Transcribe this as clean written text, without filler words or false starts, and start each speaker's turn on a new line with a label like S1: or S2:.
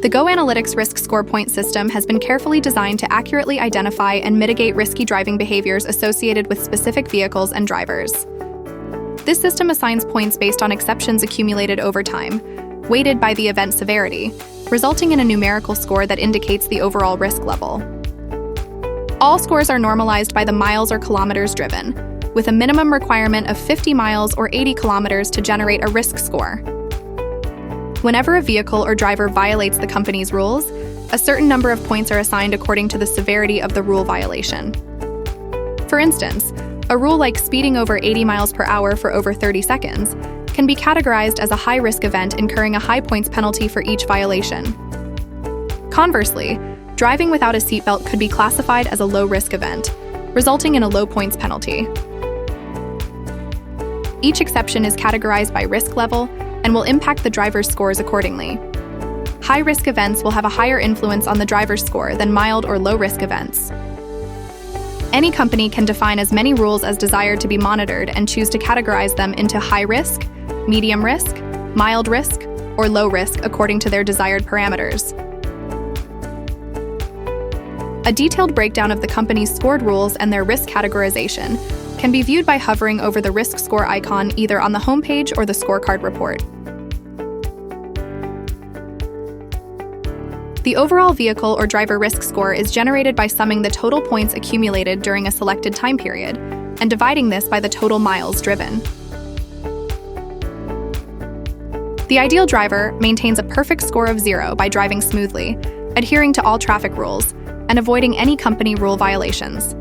S1: The GoAnalytics risk score point system has been carefully designed to accurately identify and mitigate risky driving behaviors associated with specific vehicles and drivers. This system assigns points based on exceptions accumulated over time, weighted by the event severity, resulting in a numerical score that indicates the overall risk level. All scores are normalized by the miles or kilometers driven, with a minimum requirement of 50 miles or 80 kilometers to generate a risk score. Whenever a vehicle or driver violates the company's rules, a certain number of points are assigned according to the severity of the rule violation. For instance, a rule like speeding over 80 miles per hour for over 30 seconds can be categorized as a high-risk event, incurring a high points penalty for each violation. Conversely, driving without a seatbelt could be classified as a low-risk event, resulting in a low points penalty. Each exception is categorized by risk level and will impact the driver's scores accordingly. High-risk events will have a higher influence on the driver's score than mild or low-risk events. Any company can define as many rules as desired to be monitored and choose to categorize them into high risk, medium risk, mild risk, or low risk according to their desired parameters. A detailed breakdown of the company's scored rules and their risk categorization can be viewed by hovering over the risk score icon either on the homepage or the scorecard report. The overall vehicle or driver risk score is generated by summing the total points accumulated during a selected time period and dividing this by the total miles driven. The ideal driver maintains a perfect score of 0 by driving smoothly, adhering to all traffic rules, and avoiding any company rule violations.